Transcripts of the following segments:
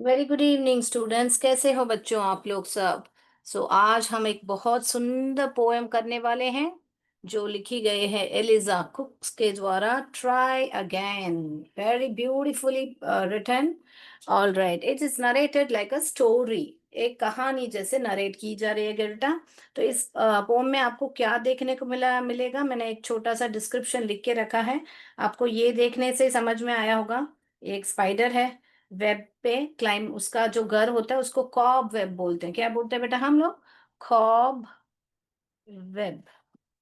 Very good evening students. कैसे हो बच्चों आप लोग सब? आज हम एक बहुत सुंदर पोएम करने वाले हैं जो लिखी गई है एलिजा कुक्स के द्वारा। Try again. Very beautifully written. All right, it is narrated like a story. एक कहानी जैसे नरेट की जा रही है बेटा। तो इस पोम में आपको क्या देखने को मिलेगा, मैंने एक छोटा सा डिस्क्रिप्शन लिख के रखा है। आपको ये देखने से समझ में आया होगा। एक स्पाइडर है, वेब पे क्लाइम, उसका जो घर होता है उसको कॉब वेब बोलते हैं। क्या बोलते हैं बेटा हम लोग? Cob web.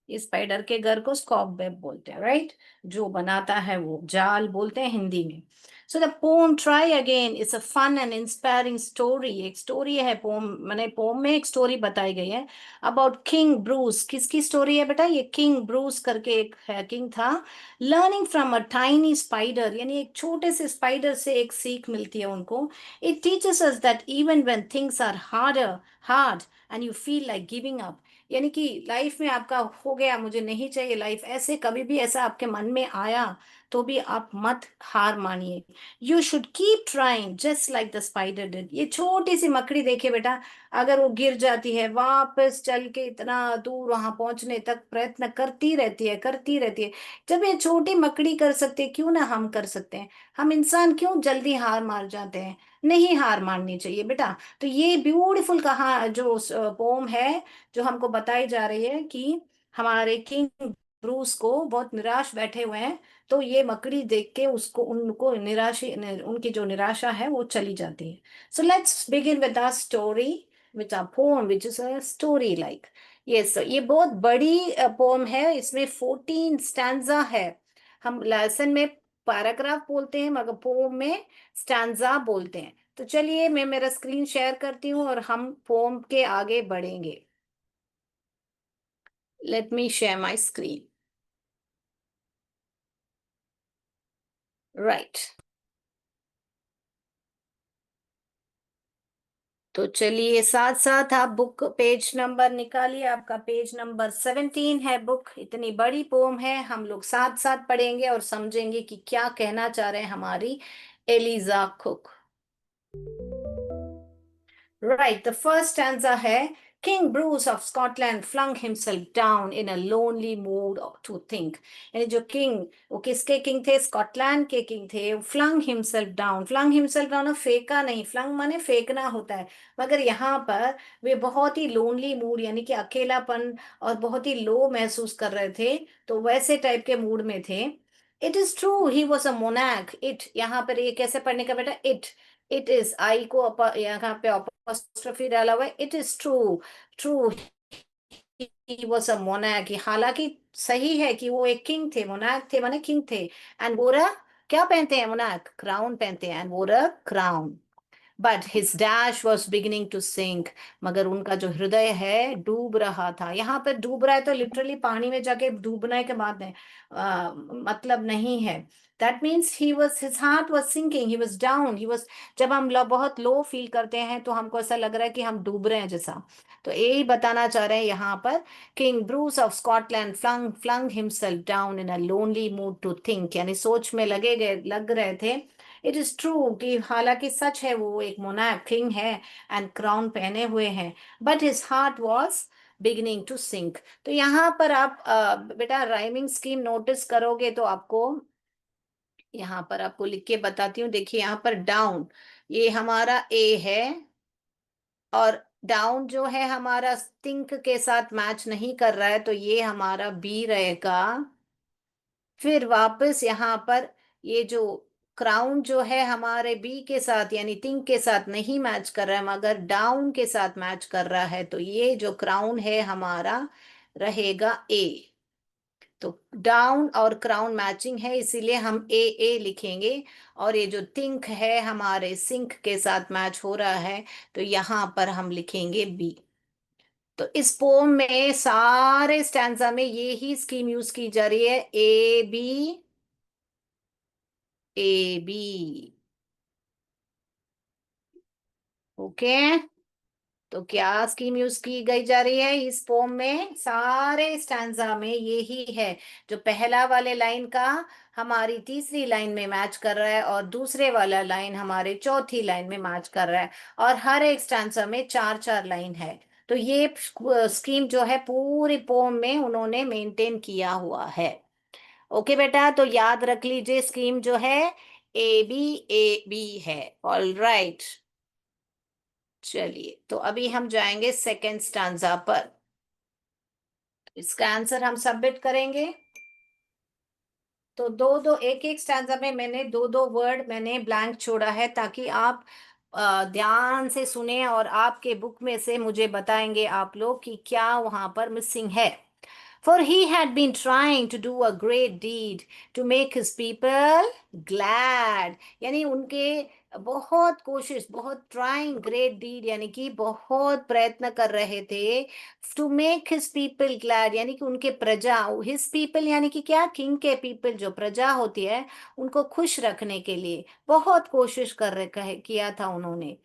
इस स्पाइडर के घर को स्कॉब वेब बोलते हैं, राइट। जो बनाता है वो जाल बोलते हैं हिंदी में। So the poem try again it's a fun and inspiring story. एक स्टोरी है पोम, मैंने पोम में एक स्टोरी बताई गई है अबाउट किंग ब्रूस। किसकी स्टोरी है बेटा? ये किंग ब्रूस करके एक है, किंग था। Learning from a tiny spider, यानी एक छोटे से स्पाइडर से एक सीख मिलती है उनको। It teaches us that even when things are hard and you feel like giving up, यानी कि लाइफ में आपका हो गया मुझे नहीं चाहिए लाइफ, ऐसे कभी भी ऐसा आपके मन में आया तो भी आप मत हार मानिए। You should keep trying just like the spider did. ये छोटी सी मकड़ी देखिए बेटा, अगर वो गिर जाती है वापस चल के इतना दूर वहां पहुंचने तक प्रयत्न करती रहती है, करती रहती है। जब ये छोटी मकड़ी कर सकते हैं, क्यों ना हम कर सकते हैं? हम इंसान क्यों जल्दी हार मार जाते हैं? नहीं हार माननी चाहिए बेटा। तो ये ब्यूटीफुल कहा जो पोम है जो हमको बताई जा रही है कि हमारे किंग ब्रूस को बहुत निराश बैठे हुए हैं, तो ये मकड़ी देख के उसको उनको उनकी जो निराशा है वो चली जाती है। So let's begin with the story, with a poem which is a story like. Yes, ये बहुत बड़ी पोम है, इसमें 14 स्टैंजा है। हम लेसन में पैराग्राफ बोलते हैं मगर पोम में स्टैंजा बोलते हैं। तो चलिए मैं मेरा स्क्रीन शेयर करती हूँ और हम पोम के आगे बढ़ेंगे। Let me share my screen. Right. तो चलिए साथ साथ आप बुक पेज नंबर निकालिए। आपका पेज नंबर 17 है। बुक इतनी बड़ी पोम है, हम लोग साथ साथ पढ़ेंगे और समझेंगे कि क्या कहना चाह रहे हैं हमारी Eliza Cook. Right, the first stanza है, King Bruce of Scotland flung himself down in a lonely mood to think। यानी जो किंग, वो किसके किंग थे? स्कॉटलैंड के किंग थे। Flung himself down, flung himself down, फेंका नहीं, फ्लंग माने फेंकना होता है। मगर यहाँ पर वे बहुत ही लोनली मूड यानी कि अकेलापन और बहुत ही लो महसूस कर रहे थे, तो वैसे टाइप के मूड में थे। It is true he was a monarch. It यहाँ पर ये कैसे पढ़ने का बेटा? इट इज आई को यहाँ पे apostrophe डाला हुआ है। It is true, true he was a monarch. हालांकि सही है कि वो एक किंग थे, मोनार्क थे माने किंग थे। एंड बोरा, क्या पहनते हैं मोनार्क? क्राउन पहनते हैं। And bore a crown, but his dash was beginning to sink. मगर उनका जो हृदय है डूब रहा था। यहाँ पर डूब रहा है तो लिटरली पानी में जाके डूबने के बाद है, मतलब नहीं है। That means he was, his heart was sinking, he was down, he was. जब हम बहुत लो फील करते हैं तो हमको ऐसा लग रहा है कि हम डूब रहे हैं जैसा। तो यही बताना चाह रहे हैं यहाँ पर। King Bruce of Scotland flung flung himself down in a lonely mood to think, यानी सोच में लग रहे थे। इट इज ट्रू कि हालांकि सच है वो एक मोनार्क किंग है एंड क्राउन पहने हुए हैं, but his heart was beginning to sink. तो यहाँ पर आप बेटा राइमिंग स्कीम नोटिस करोगे तो आपको यहाँ पर आपको लिख के बताती हूँ। देखिए यहाँ पर डाउन, ये हमारा ए है, और डाउन जो है हमारा थिंक के साथ मैच नहीं कर रहा है तो ये हमारा बी रहेगा। फिर वापस यहाँ पर ये जो क्राउन जो है हमारे बी के साथ यानी थिंक के साथ नहीं मैच कर रहा है मगर डाउन के साथ मैच कर रहा है, तो ये जो क्राउन है हमारा रहेगा ए। तो डाउन और क्राउन मैचिंग है इसीलिए हम ए लिखेंगे। और ये जो थिंक है हमारे सिंक के साथ मैच हो रहा है तो यहाँ पर हम लिखेंगे बी। तो इस पोम में सारे स्टैंजा में ये ही स्कीम यूज की जा रही है, A B, A B. Okay. तो क्या स्कीम यूज की गई जा रही है इस पोम में? सारे स्टैंजा में यही है। जो पहला वाले लाइन का हमारी तीसरी लाइन में मैच कर रहा है, और दूसरे वाला लाइन हमारे चौथी लाइन में मैच कर रहा है, और हर एक स्टैंजा में चार चार लाइन है। तो ये स्कीम जो है पूरी पोम में उन्होंने मेंटेन किया हुआ है। ओके बेटा, तो याद रख लीजिए स्कीम जो है ए बी है। ऑल राइट, चलिए तो अभी हम जाएंगे सेकेंड स्टांजा पर। इसका आंसर हम सबमिट करेंगे। तो दो दो एक एक स्टैंजा में मैंने दो दो वर्ड मैंने ब्लैंक छोड़ा है, ताकि आप ध्यान से सुने, और आपके बुक में से मुझे बताएंगे आप लोग कि क्या वहां पर मिसिंग है। For he had been trying to do a great deed to make his people glad। यानी उनके बहुत कोशिश, बहुत ट्राइंग ग्रेट डीड, यानी कि बहुत प्रयत्न कर रहे थे to make his people glad, यानी कि उनके प्रजा, हिज पीपल यानी कि क्या, किंग के पीपल जो प्रजा होती है उनको खुश रखने के लिए बहुत कोशिश कर रहे किया था उन्होंने।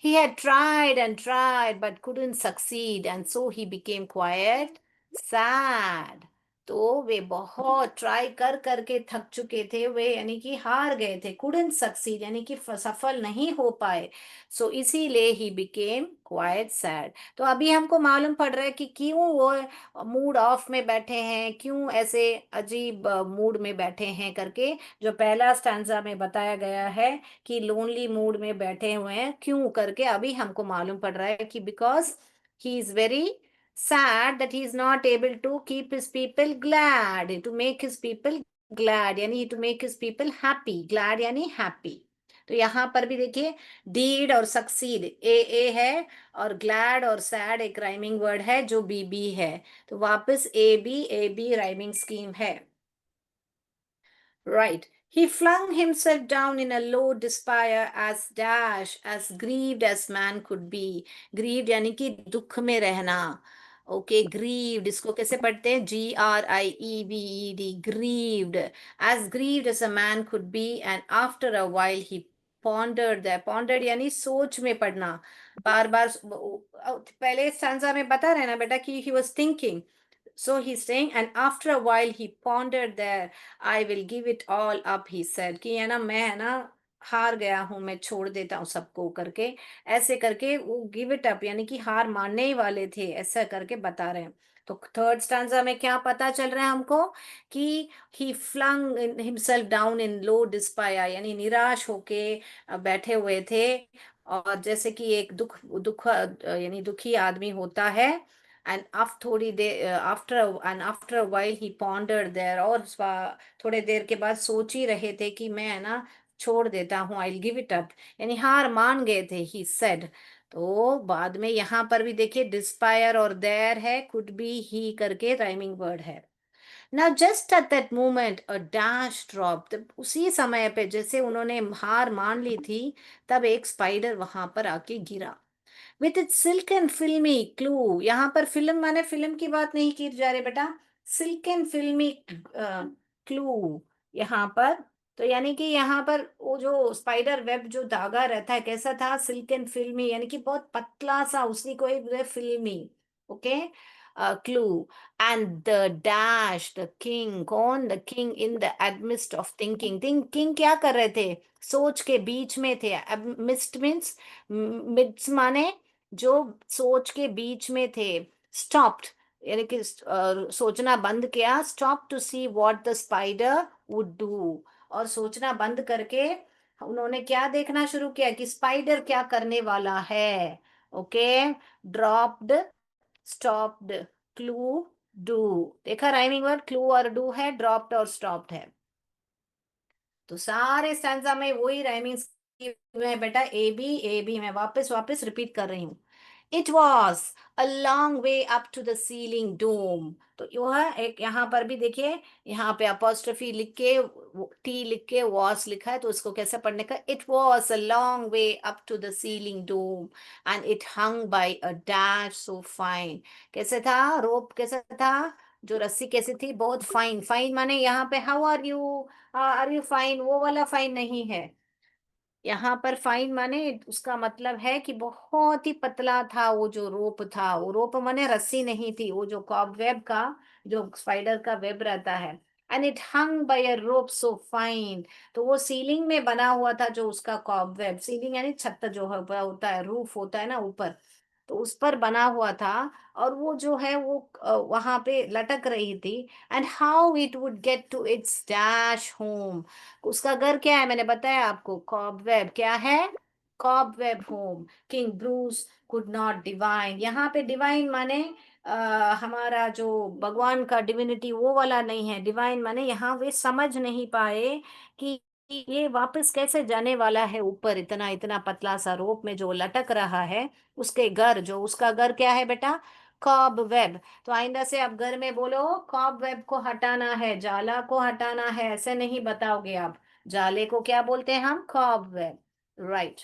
He had tried and tried but couldn't succeed, and so he became quiet sad। तो वे बहुत ट्राई कर करके थक चुके थे वे, यानी कि हार गए थे। couldn't succeed यानी कि सफल नहीं हो पाए। सो इसीलिए ही बिकेम क्वाइट सैड। तो अभी हमको मालूम पड़ रहा है कि क्यों वो मूड ऑफ में बैठे हैं, क्यों ऐसे अजीब मूड में बैठे हैं करके। जो पहला स्टैंजा में बताया गया है कि लोनली मूड में बैठे हुए हैं क्यों करके, अभी हमको मालूम पड़ रहा है कि because he is very sad that he is not able to keep his people glad, to make his people glad यानी to make his people happy, glad यानी happy। तो यहाँ पर भी देखिए डीड और सक्सीड ए है, और ग्लैड और सैड एक राइमिंग वर्ड है जो बी बी है। तो वापस ए बी राइमिंग स्कीम है। Right. He flung himself down in a low despair, as dash, as grieved as man could be। Grieved यानी कि दुख में रहना। ओके, grieved इसको कैसे पढ़ते हैं? GRIEVED, grieved, as grieved as a man could be, and after a while he pondered there। pondered यानी सोच में पड़ना, बार बार। पहले स्टैंजा में बता रहे ना बेटा कि he was thinking। So he's saying, and after a while he pondered there, I will give it all up, he said। कि है ना, मैं है ना हार गया हूं, मैं छोड़ देता हूँ सबको करके, ऐसे करके वो गिव इट अप यानी कि हार मानने ही वाले थे, ऐसा करके बता रहे हैं। तो थर्ड स्टैंजा में क्या पता चल रहा है हमको कि ही फ्लंग हिमसेल्फ डाउन इन लो डिस्पायर, यानी निराश होके बैठे हुए थे। और जैसे कि एक दुख दुख यानी दुखी आदमी होता है। एंड आफ्टर थोड़ी देर after a while he pondered there, और थोड़े देर के बाद सोच ही रहे थे कि मैं है ना छोड़ देता हूँ, आई गिव इट अप, यानी हार मान गए थे, ही सेड। तो बाद में यहाँ पर भी देखिए डिस्पायर और देयर है, कुड बी ही करके राइमिंग वर्ड है। ना just at that moment a dash drop, उसी समय पे जैसे उन्होंने हार मान ली थी, तब एक स्पाइडर वहां पर आके गिरा। विथ इट सिल्क एंड फिल्मी क्लू, यहाँ पर फिल्म माने फिल्म की बात नहीं की जा रही बेटा, सिल्क एंड फिल्मी क्लू यहाँ पर। तो यानी कि यहाँ पर वो जो स्पाइडर वेब जो धागा रहता है कैसा था, सिल्क एंड फिल्मी, यानी कि बहुत पतला सा, उसी को एक फिल्मी। Okay, clue. And the dash the king, कौन? The king in the admist of thinking. King क्या कर रहे थे? सोच के बीच में थे। मिस्ट मीन्स, मिड्स माने जो सोच के बीच में थे। स्टॉप्ड यानी कि सोचना बंद किया। Stop to see what the spider would do, और सोचना बंद करके उन्होंने क्या देखना शुरू किया कि स्पाइडर क्या करने वाला है। Okay, dropped, stopped, clue, do. देखा राइमिंग वर्ड क्लू और डू है, ड्रॉप्ड और स्टॉप्ड है। तो सारे स्टैंजा में वही राइमिंग है बेटा, ए बी मैं वापस वापस रिपीट कर रही हूँ। It was a long way up to the ceiling dome. तो यह एक यहाँ पर भी देखिए, यहाँ पे अपोस्ट्रोफी लिख के टी लिख के वॉस लिखा है, तो इसको कैसे पढ़ने का? It was a long way up to the ceiling dome, and it hung by a dash so fine. कैसे था रोप, कैसा था जो रस्सी, कैसी थी? बहुत फाइन। फाइन माने यहाँ पे हाउ आर यू फाइन, वो वाला फाइन नहीं है। यहाँ पर फाइन माने उसका मतलब है कि बहुत ही पतला था वो जो रोप था, वो रोप माने रस्सी नहीं थी, वो जो कॉबवेब का, जो स्पाइडर का वेब रहता है। And it hung by a rope so fine. तो वो सीलिंग में बना हुआ था जो उसका कॉबवेब, सीलिंग यानी छत जो होता है, रूफ होता है ना ऊपर, तो उस पर बना हुआ था। और वो जो है वो वहां पे लटक रही थी। And how it would get to its dash home. उसका घर क्या है, मैंने बताया आपको, कॉबवेब क्या है, cobweb home. King Bruce could not divine, यहाँ पे डिवाइन माने हमारा जो भगवान का डिविनिटी वो वाला नहीं है, डिवाइन माने यहाँ वे समझ नहीं पाए कि ये वापस कैसे जाने वाला है ऊपर, इतना इतना पतला सा रोप में जो लटक रहा है। उसके घर, जो उसका घर क्या है बेटा, कॉब वेब। तो आइंदा से आप घर में बोलो कॉब वेब को हटाना है, जाला को हटाना है, ऐसे नहीं बताओगे आप। जाले को क्या बोलते हैं हम, कॉब वेब, राइट।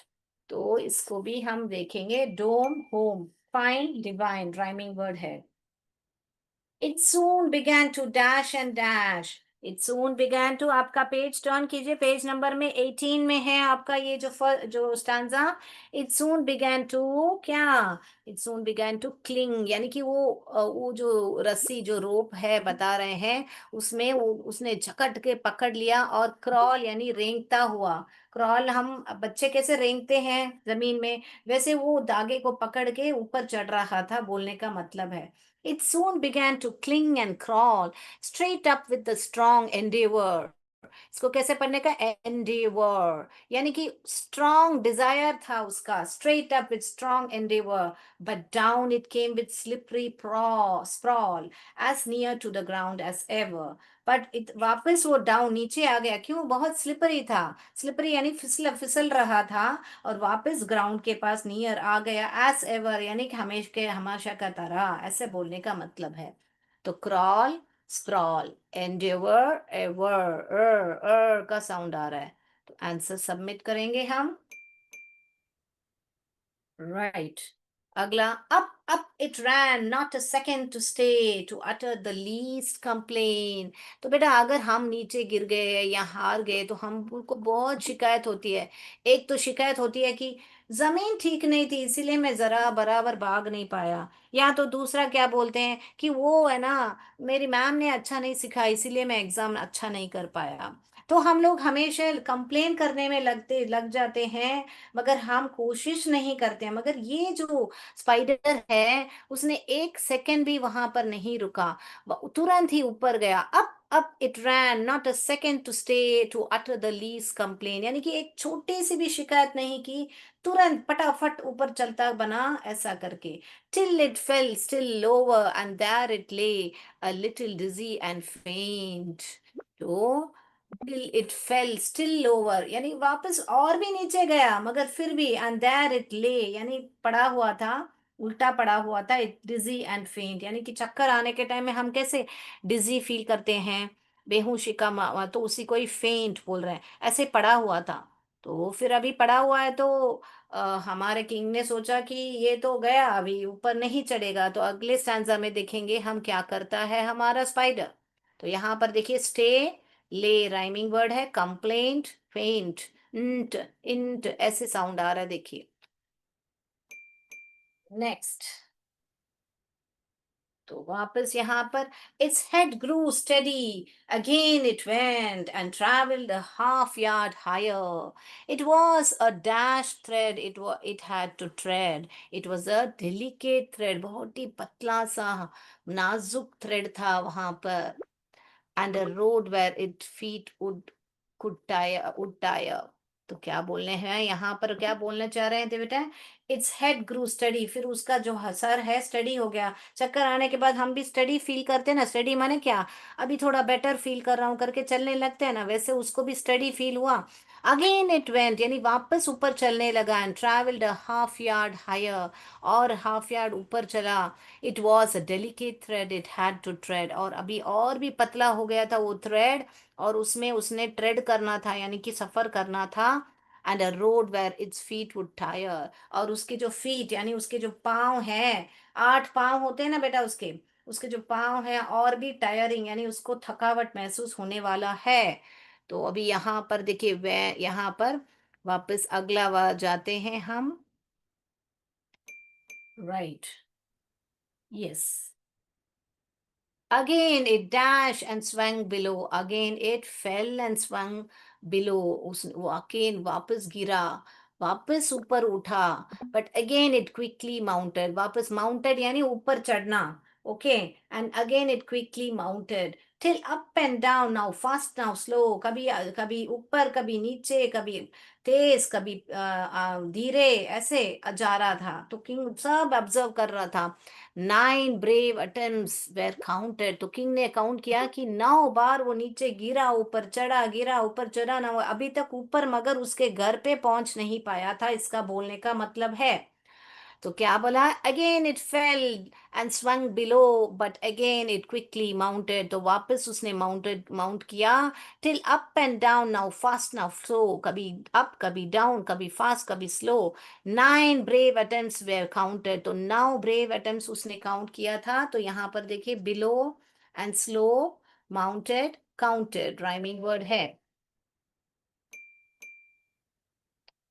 तो इसको भी हम देखेंगे, dome home, fine divine rhyming word है। It soon began to dash and dash. It soon began to, आपका पेज टर्न कीजिए, पेज नंबर में 18 में है आपका ये जो stanza. It soon began to क्या, It soon began to cling, यानी कि वो जो रस्सी जो रोप है बता रहे हैं, उसमें वो उसने झकट के पकड़ लिया, और क्रॉल यानी रेंगता हुआ। क्रॉल हम बच्चे कैसे रेंगते हैं जमीन में, वैसे वो धागे को पकड़ के ऊपर चढ़ रहा था, बोलने का मतलब है। It soon began to cling and crawl straight up with the strong endeavor. इसको कैसे पढ़ने का, endeavor यानी कि strong desire था उसका, straight up with strong endeavor, but down it came with slippery sprawl, as near to the ground as ever. But वापस वो डाउन नीचे आ गया, क्यों, बहुत स्लिपरी था, स्लिपरी यानी फिसल फिसल रहा था, और वापस ग्राउंड के पास नियर आ गया, एज एवर यानी कि हमेशा के हमेशा का तरह, ऐसे बोलने का मतलब है। तो क्रॉल, स्प्रॉल, एंडेवर, एवर का साउंड आ रहा है। तो आंसर सबमिट करेंगे हम, राइट। अगला, up it ran, not a second to stay, to utter the least complaint। तो बेटा अगर हम नीचे गिर गए या हार गए तो हमको बहुत शिकायत होती है। एक तो शिकायत होती है कि जमीन ठीक नहीं थी इसीलिए मैं जरा बराबर भाग नहीं पाया, या तो दूसरा क्या बोलते हैं कि वो है ना, मेरी मैम ने अच्छा नहीं सिखाया इसीलिए मैं एग्जाम अच्छा नहीं कर पाया। तो हम लोग हमेशा कंप्लेन करने में लग जाते हैं, मगर हम कोशिश नहीं करते हैं। मगर ये जो स्पाइडर है उसने एक सेकंड भी वहां पर नहीं रुका, वो तुरंत ही ऊपर गया। Up it ran, not a second to stay, to utter the least complain, यानी कि एक छोटी सी भी शिकायत नहीं की, तुरंत फटाफट ऊपर चलता बना, ऐसा करके। Till it fell still lower and there it lay, a little digi and फेंट। तो till it fell still lower यानी वापस और भी नीचे गया, मगर फिर भी, and there it lay यानी पड़ा हुआ था, उल्टा पड़ा हुआ था। it dizzy and faint यानी कि चक्कर आने के टाइम में हम कैसे डिजी फील करते हैं, बेहोशी का तो उसी को ही फेंट बोल रहे हैं, ऐसे पड़ा हुआ था। तो फिर अभी पड़ा हुआ है तो हमारे किंग ने सोचा कि ये तो गया, अभी ऊपर नहीं चढ़ेगा, तो अगले स्टैंजा में देखेंगे हम क्या करता है हमारा स्पाइडर। तो यहाँ पर देखिए, स्टे, ले राइमिंग वर्ड है, कंप्लेंट, फेंट, इंट, इंट ऐसे साउंड आ रहा है, देखिए। नेक्स्ट, तो वापस यहाँ पर, its head grew steady, again it went and traveled a half yard higher. It was a dash thread, it had to tread. It was a delicate thread, बहुत ही पतला सा नाजुक थ्रेड था वहां पर। And a road where its feet would tire। तो क्या बोलने हैं यहाँ पर, क्या बोलना चाह रहे थे बेटा, इट्स हेड ग्रू स्टडी, फिर उसका जो सर है स्टडी हो गया। चक्कर आने के बाद हम भी स्टडी फील करते हैं ना, स्टडी माने क्या, अभी थोड़ा बेटर फील कर रहा हूँ करके चलने लगते हैं ना, वैसे उसको भी स्टडी फील हुआ। अगेन इट वेंट यानी वापस ऊपर चलने लगा, and travelled a half yard higher, और हाफ यार्ड ऊपर चला। It was a delicate thread, it had to tread, और अभी और भी पतला हो गया था वो थ्रेड, और उसमें उसने ट्रेड करना था यानी कि सफर करना था। And a road where its feet would tire, और उसके जो फीट यानी उसके जो पाँव हैं, 8 पाँव होते हैं ना बेटा उसके, उसके जो पाँव हैं और भी टायरिंग यानी उसको थकावट महसूस होने वाला है। तो अभी यहाँ पर देखिए, वे यहाँ पर वापस अगला वार जाते हैं हम. Right. Yes. Again it dashed and swung below. Again it fell and swung below. उस वो again वापस गिरा, वापस ऊपर उठा. But again it quickly mounted. वापस mounted यानी ऊपर चढ़ना. Okay. And again it quickly mounted. Till up and down, now fast, now slow. कभी कभी ऊपर, कभी नीचे, कभी तेज, कभी धीरे, ऐसे जा रहा था. तो किंग सब ऑब्जर्व कर रहा था. 9 brave attempts were counted. तो किंग ने काउंट किया कि 9 बार वो नीचे गिरा, ऊपर चढ़ा, गिरा, ऊपर चढ़ा ना, वो अभी तक ऊपर मगर उसके घर पे पहुंच नहीं पाया था. इसका बोलने का मतलब है. तो क्या बोला? Again it fell and swung below, but again it quickly mounted. तो वापस उसने माउंट किया. Till up and down, now fast, now slow. कभी अप, कभी डाउन, कभी फास्ट, कभी slow. 9 brave attempts were counted. तो 9 brave attempts उसने काउंट किया था. तो यहाँ पर देखिए, below and slow, mounted, counted rhyming word है.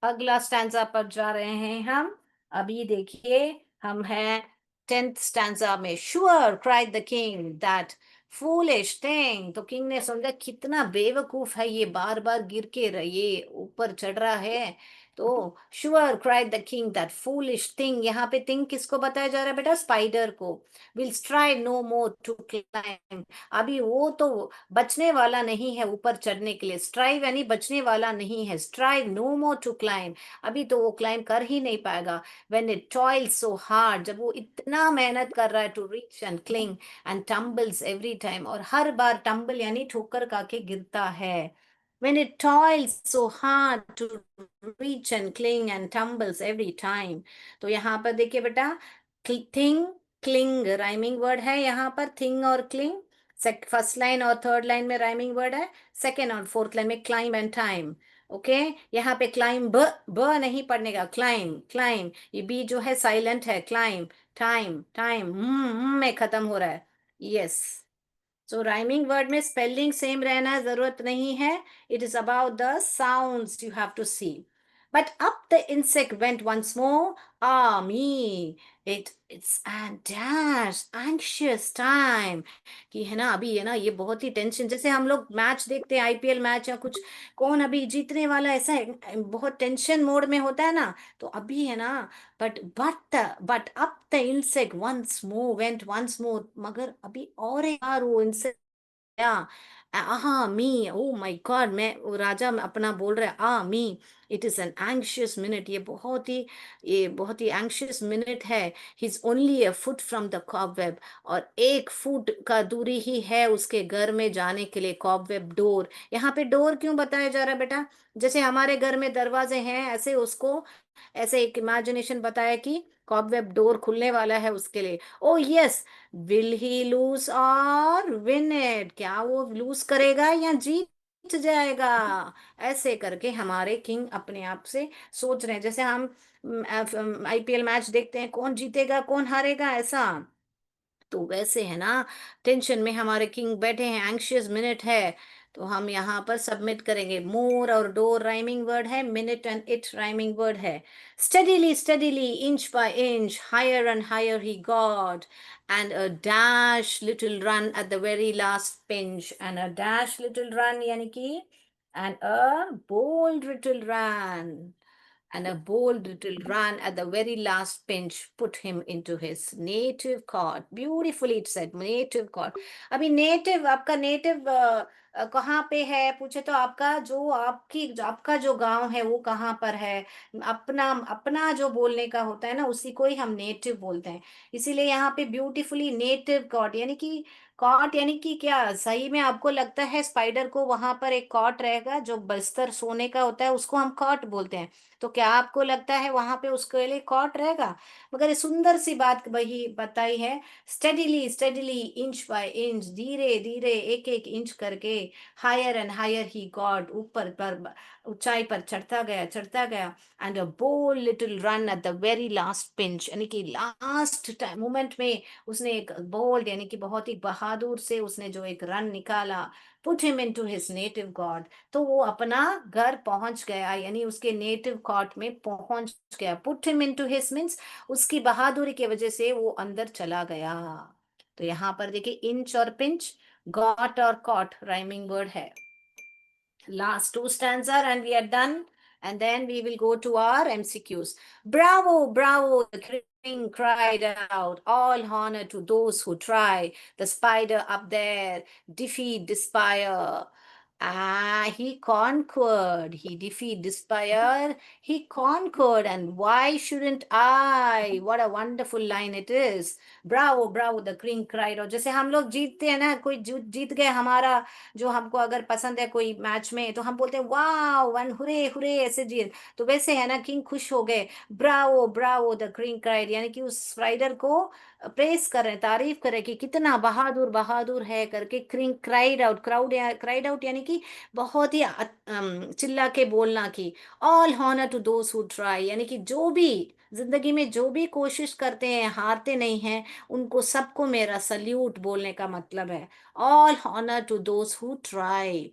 अगला स्टैंजा पर जा रहे हैं हम. अभी देखिए, हम हैं 10th स्टैंजा में. Sure cried the king that foolish thing. तो किंग ने समझा कितना बेवकूफ है ये, बार बार गिर के ये ऊपर चढ़ रहा है. तो sure cried the king that foolish thing. यहाँ पे थिंग किसको बताया जा रहा है बेटा? स्पाइडर को. Will strive no more to climb. अभी वो तो बचने वाला नहीं है ऊपर चढ़ने के लिए. स्ट्राइव यानी बचने वाला नहीं है. Strive no more to climb. अभी तो वो क्लाइम कर ही नहीं पाएगा. When it toils so hard. जब वो इतना मेहनत कर रहा है. To reach and cling and tumbles every time. और हर बार टम्बल यानी ठोकर खा के गिरता है. When it toils so hard to reach and cling and tumbles every time. तो यहाँ पर देखिए बेटा, थिंग, क्लिंग राइमिंग वर्ड है. यहाँ पर थिंग और क्लिंग. फर्स्ट लाइन और थर्ड लाइन में राइमिंग वर्ड है. सेकेंड और फोर्थ लाइन में क्लाइम एंड टाइम. ओके. यहाँ पे क्लाइम, ब नहीं पढ़ने का. क्लाइम, क्लाइम, ये बी जो है साइलेंट है. क्लाइम, टाइम, टाइम में खत्म हो रहा है. यस. सो राइमिंग वर्ड में स्पेलिंग सेम रहना जरूरत नहीं है. It is about the sounds you have to see. But up the insect went once more. Ah me, it's a dash anxious time. कि है ना, अभी है ना, ये बहुत ही टेंशन. जैसे हम लोग मैच देखते हैं, आईपीएल मैच या कुछ, कौन अभी जीतने वाला, ऐसा है, बहुत टेंशन मोड में होता है ना. तो अभी है ना. But up the insect once more went once more. मगर अभी और एक बार वो insect, या हाँ मी, ओ माय गॉड, मैं वो राजा अपना बोल रहा है. Me, it is an anxious minute. ये बहुत ही एंग्शियस मिनट है. He is only a foot from the cobweb. और 1 फुट का दूरी ही है उसके घर में जाने के लिए. Cobweb, door. यहाँ पे डोर क्यों बताया जा रहा है बेटा? जैसे हमारे घर में दरवाजे हैं, ऐसे उसको, ऐसे एक इमेजिनेशन बताया कि कॉबवेब डोर खुलने वाला है उसके लिए. Oh yes. Will he lose और विन इट. क्या वो लूज करेगा या जीत जाएगा? ऐसे करके हमारे किंग अपने आप से सोच रहे हैं. जैसे हम आईपीएल मैच देखते हैं, कौन जीतेगा कौन हारेगा, ऐसा. तो वैसे है ना, टेंशन में हमारे किंग बैठे हैं. एंग्शियस मिनट है. तो हम यहाँ पर सबमिट करेंगे. मोर और डोर राइमिंग वर्ड है. Minute and it rhyming word है. Steadily, steadily, inch by inch, higher and higher he got. And a dash little run at the very last pinch. And a dash little run यानी कि, and a bold little run. And a bold little run at the very last pinch put him into his native court. Beautifully it said, native court. अभी native, आपका native कहाँ पे है पूछे तो, आपका जो आपका जो गांव है वो कहाँ पर है. अपना अपना जो बोलने का होता है ना, उसी को ही हम नेटिव बोलते हैं. इसीलिए यहाँ पे ब्यूटीफुली नेटिव कॉट यानी कि, कॉट यानी कि क्या, सही में आपको लगता है स्पाइडर को वहां पर एक कॉट रहेगा जो बस्तर सोने का होता है, उसको हम कॉट बोलते हैं. तो क्या आपको लगता है वहां पे उसके लिए कॉट रहेगा? मगर ये सुंदर सी बात वही बताई है. Steadily, steadily, inch by inch, धीरे धीरे, एक एक इंच करके. Higher and higher he got, ऊपर पर ऊंचाई पर चढ़ता गया। And a bold little run at the very last pinch, यानी कि लास्ट मोमेंट में उसने एक बोल्ड यानी कि बहुत ही बहादुर से उसने जो एक रन निकाला, put him into his native God, तो वो अपना घर पहुंच गया, यानी उसके नेटिव कॉट में पहुंच गया। Put him into his means उसकी बहादुरी की वजह से वो अंदर चला गया। तो यहाँ पर देखिए इंच और पिंच, गॉट और कॉट राइमिंग वर्ड है। Last two stanza and we are done. And then we will go to our MCQs. Bravo, bravo, the king cried out. All honor to those who try. The spider up there, defeat despair. Ah, he conquered. He defeat despair. He conquered. And why shouldn't I? What a wonderful line it is. Bravo, bravo, the king cried out. जैसे हम लोग जीतते हैं ना, कोई जीत गए हमारा, जो हमको अगर पसंद है कोई मैच में, तो हम बोलते हैं वाह वन, हुरे हुरे, ऐसे जी। तो वैसे है ना, किंग खुश हो गए। Bravo Bravo the king cried, यानी कि उस राइडर को प्रेस कर रहे हैं, तारीफ कर रहे हैं कि कितना बहादुर बहादुर है करके। King cried out, cried out यानी कि बहुत ही चिल्ला के बोलना की। All honour to those who try, यानी कि जो भी जिंदगी में जो भी कोशिश करते हैं, हारते नहीं हैं, उनको सबको मेरा सल्यूट बोलने का मतलब है। All honor to those who try.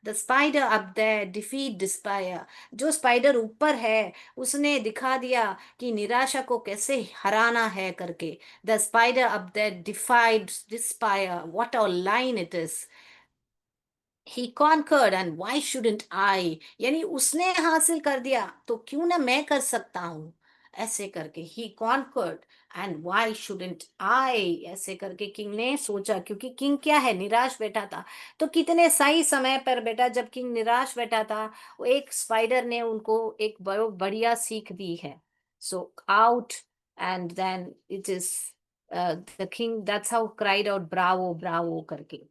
The spider up there defeat despair. जो स्पाइडर ऊपर है उसने दिखा दिया कि निराशा को कैसे हराना है करके। The spider up there defied despair. What a line it is. He conquered and why shouldn't I? यानी उसने हासिल कर दिया तो क्यों ना मैं कर सकता हूं, ऐसे करके। He conquered and why shouldn't I? ऐसे करके किंग ने सोचा, क्योंकि किंग क्या है, निराश बैठा था। तो कितने सही समय पर बेटा, जब किंग निराश बैठा था, वो एक स्पाइडर ने उनको एक बढ़िया सीख दी है। So out, and then it is the king, that's how cried out bravo bravo करके।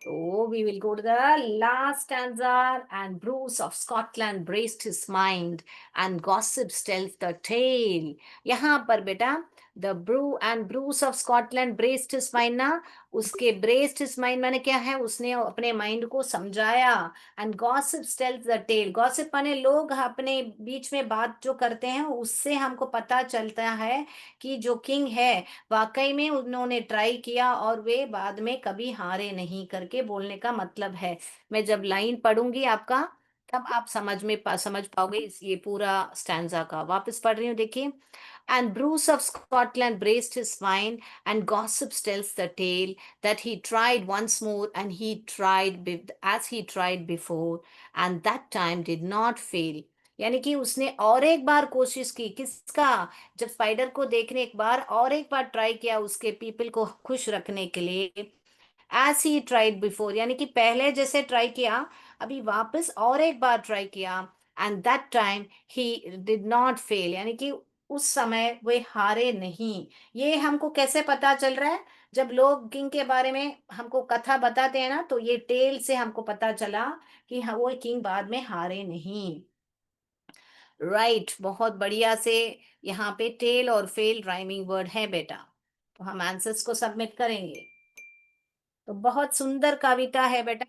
So we will go to the last stanza. And Bruce of Scotland braced his mind, and gossips tells the tale. यहाँ पर बेटा the brew and Bruce of Scotland braced his mind ना, उसके braced his mind माने क्या है, उसने अपने माइंड को समझाया। And gossips tells the tale, gossip माने लोग अपने बीच में बात जो करते हैं, उससे हमको पता चलता है कि जो किंग है वाकई में उन्होंने ट्राई किया और वे बाद में कभी हारे नहीं करके बोलने का मतलब है। मैं जब लाइन पढ़ूंगी आपका, तब आप समझ पाओगे ये पूरा स्टैंजा का। वापस पढ़ रही हूँ, देखिए। And Bruce of Scotland braced his mind, and gossips tells the tale that he tried once more, and he tried as he tried before, and that time did not fail. यानी कि उसने और एक बार कोशिश की, किसका, जब स्पाइडर को देखने एक बार और एक बार ट्राई किया उसके पीपल को खुश रखने के लिए। एज ही ट्राइड बिफोर, यानी कि पहले जैसे ट्राई किया, अभी वापस और एक बार ट्राई किया। And that time he did not fail, यानी कि उस समय वे हारे नहीं। ये हमको कैसे पता चल रहा है, जब लोग किंग के बारे में हमको कथा बताते हैं ना, तो ये टेल से हमको पता चला कि हाँ, वो किंग बाद में हारे नहीं। राइट, बहुत बढ़िया से यहाँ पे टेल और फेल राइमिंग वर्ड है बेटा। तो हम आंसर्स को सबमिट करेंगे। तो बहुत सुंदर कविता है बेटा।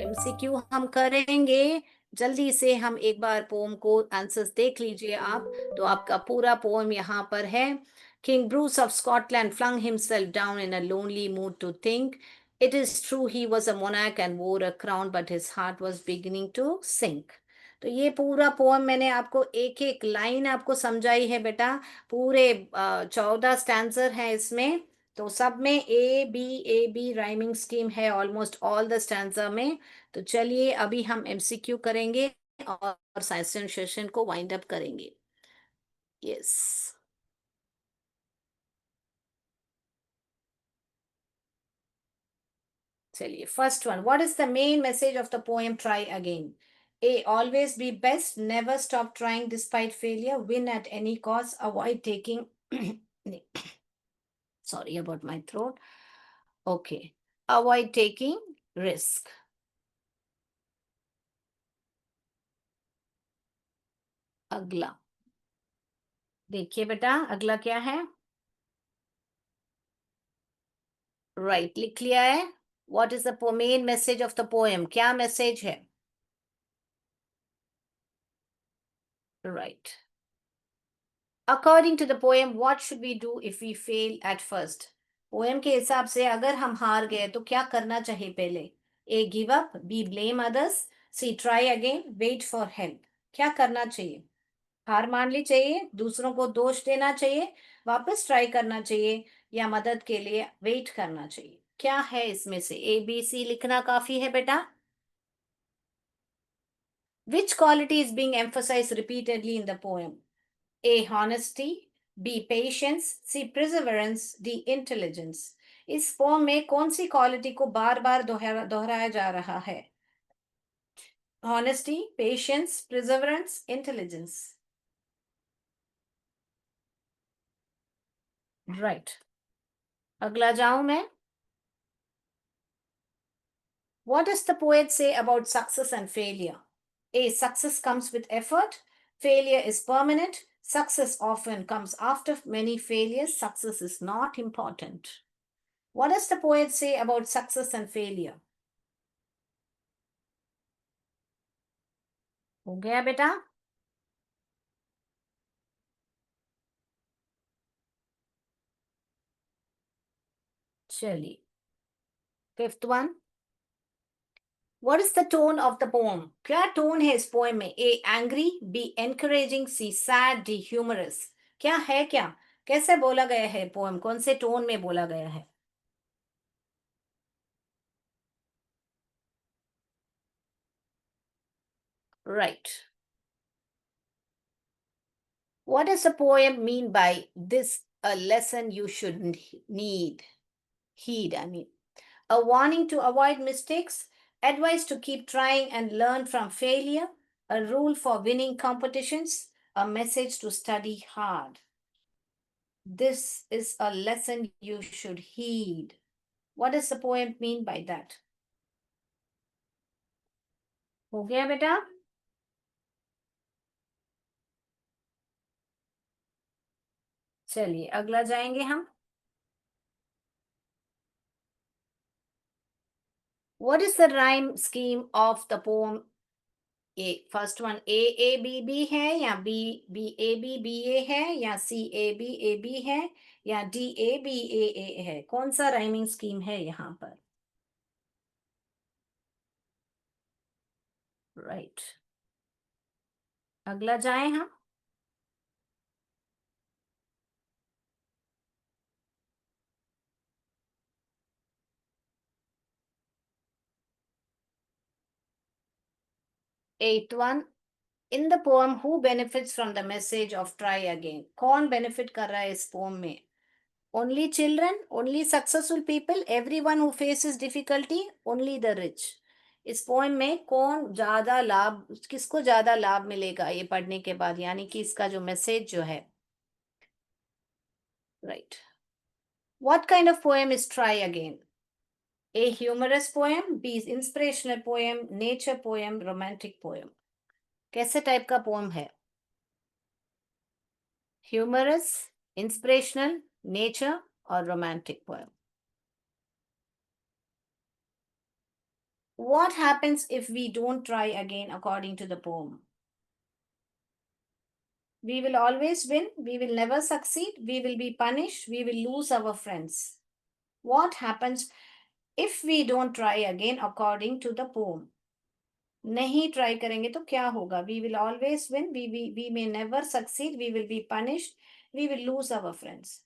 एमसीक्यू हम करेंगे जल्दी से। हम एक बार पोम को आंसर्स देख लीजिए आप, तो आपका पूरा पोम यहाँ पर है। King Bruce of Scotland flung himself down in a lonely mood to think. It is true he was a monarch and wore a crown, but his heart was beginning to sink. तो ये पूरा pome मैंने आपको एक एक line आपको समझाई है बेटा। पूरे 14 स्टैंसर हैं इसमें, तो सब में ए बी राइमिंग स्कीम है ऑलमोस्ट ऑल द स्टैंजा में। तो चलिए अभी हम एमसीक्यू करेंगे और साइंस सेशन को वाइंड अप करेंगे। यस, चलिए first one, what is the main message of the poem try again? A always be best, never stop trying despite failure, win at any cost, avoid taking sorry about my throat. Okay, avoid taking risk. अगला देखिए बेटा, अगला क्या है? Right, लिख लिया है। What is the main message of the poem? क्या message है? Right. According to the poem, what should we do if we fail at first? Poem के हिसाब से अगर हम हार गए तो क्या करना चाहिए पहले? A give up, B blame others, C try again, wait for help. क्या करना चाहिए? हार मान ली चाहिए, दूसरों को दोष देना चाहिए, वापस ट्राई करना चाहिए, या मदद के लिए वेट करना चाहिए? क्या है इसमें से? ए बी सी लिखना काफी है बेटा. Which quality is being emphasized repeatedly in the poem? A. Honesty, B. Patience, C. Perseverance, D. Intelligence. इस पोम में कौन सी क्वालिटी को बार बार दोहराया जा रहा है? Honesty, patience, perseverance, intelligence. Right. अगला जाऊं मैं. What does the poet say about success and failure? A. Success comes with effort. Failure is permanent. Success often comes after many failures. Success is not important. What does the poet say about success and failure? हो गया बेटा. चलिए. Fifth one. What is the tone of the poem? क्या tone है इस poem में? A. Angry, B. Encouraging, C. Sad, D. Humorous. क्या है क्या? कैसे बोला गया है poem? कौन से tone में बोला गया है? Right. What does the poem mean by this? A lesson you should need, heed, I mean. A warning to avoid mistakes, advice to keep trying and learn from failure, a rule for winning competitions, a message to study hard. This is a lesson you should heed. What does the poem mean by that? हो गया बेटा. चलिए अगला जाएंगे हम. What is the rhyme scheme of the poem? A. First one A B B है, या B A B B A है, या C A B है, या D A B A है? कौन सा राइमिंग स्कीम है यहाँ पर? राइट. अगला जाएं हम. Eighth one. In the poem, who benefits from the message of try again? कौन benefit कर रहा है इस poem में? Only children, only successful people, everyone who faces difficulty, only the rich. इस पोएम में कौन ज्यादा लाभ, किसको ज्यादा लाभ मिलेगा ये पढ़ने के बाद, यानी कि इसका जो मैसेज जो है? Right. What kind of poem is try again? A humorous poem, B inspirational poem, nature poem, romantic poem. कैसे टाइप का पोएम है? ह्यूमरस, इंस्पिरेशनल, नेचर और romantic poem. What happens if we don't try again according to the poem? We will always win, we will never succeed, we will be punished, we will lose our friends. What happens if we don't try again according to the poem? नहीं try करेंगे तो क्या होगा? We will always win, we may never succeed, we will be punished, we will lose our friends.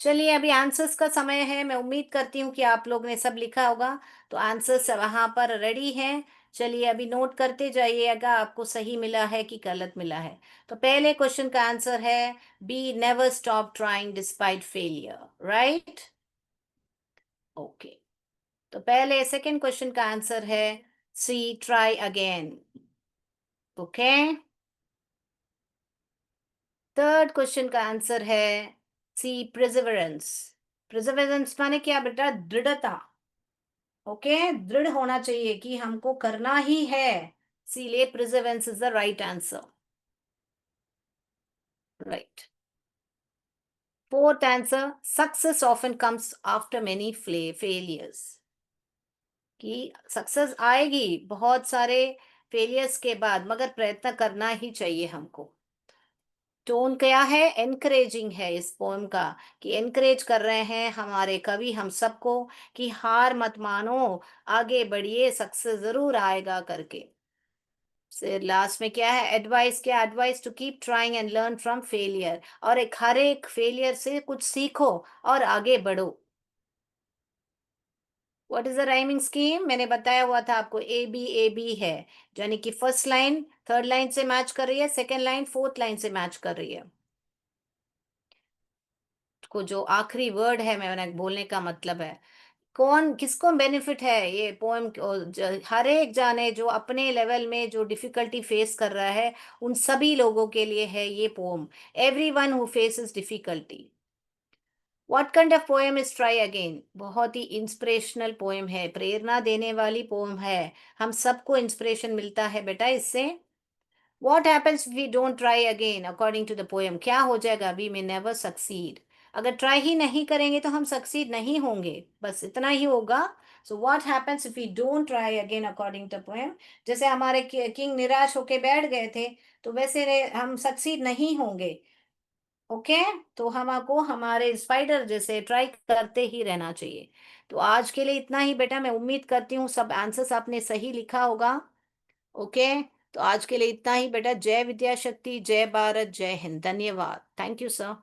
चलिए अभी answers का समय है. मैं उम्मीद करती हूँ कि आप लोग ने सब लिखा होगा, तो आंसर्स वहां पर रेडी हैं. चलिए अभी नोट करते जाइएगा आपको सही मिला है कि गलत मिला है. तो पहले क्वेश्चन का आंसर है B, never stop trying despite failure. Right. Okay. तो पहले सेकंड क्वेश्चन का आंसर है C, try again. Okay. Third question का आंसर है सी, प्रिजर्वेरेंस. प्रिजर्वेरेंस माने क्या बेटा? दृढ़ता. ओके. दृढ़ होना चाहिए कि हमको करना ही है, इसीलिए प्रिजर्वेंस is the right answer. Right. Fourth answer, success often comes after many failures. कि सक्सेस आएगी बहुत सारे फेलियर्स के बाद, मगर प्रयत्न करना ही चाहिए हमको। टोन क्या है? एनकरेजिंग है इस पोएम का, कि एनकरेज कर रहे हैं हमारे कवि हम सबको कि हार मत मानो, आगे बढ़िए, सक्सेस जरूर आएगा करके। फिर लास्ट में क्या है? एडवाइस, क्या advice? To keep trying and learn from failure, और एक हर एक फेलियर से कुछ सीखो और आगे बढ़ो। What is the rhyming scheme? मैंने बताया हुआ था आपको, ए बी है, यानी कि फर्स्ट लाइन थर्ड लाइन से मैच कर रही है, सेकेंड लाइन फोर्थ लाइन से मैच कर रही है। को जो आखिरी वर्ड है मैंने बोलने का मतलब है, कौन किसको बेनिफिट है ये पोएम? हर एक जाने जो अपने लेवल में जो डिफिकल्टी फेस कर रहा है, उन सभी लोगों के लिए है ये poem. Every one who faces difficulty. What kind of poem is try again? बहुत ही इंस्पिरेशनल पोएम है, प्रेरणा देने वाली पोएम है। हम सबको इंस्पिरेशन मिलता है बेटा इससे। What happens if we don't try again? According to the poem, क्या हो जाएगा? We may never succeed. अगर ट्राई ही नहीं करेंगे तो हम सक्सीड नहीं होंगे, बस इतना ही होगा। So what happens if we don't try again? According to poem, जैसे हमारे किंग निराश होके बैठ गए थे, तो वैसे हम सक्सीड नहीं होंगे। ओके, तो हमको हमारे स्पाइडर जैसे ट्राई करते ही रहना चाहिए। तो आज के लिए इतना ही बेटा, मैं उम्मीद करती हूँ सब आंसर्स आपने सही लिखा होगा। ओके, तो आज के लिए इतना ही बेटा। जय विद्या शक्ति, जय भारत, जय हिंद, धन्यवाद, थैंक यू सर।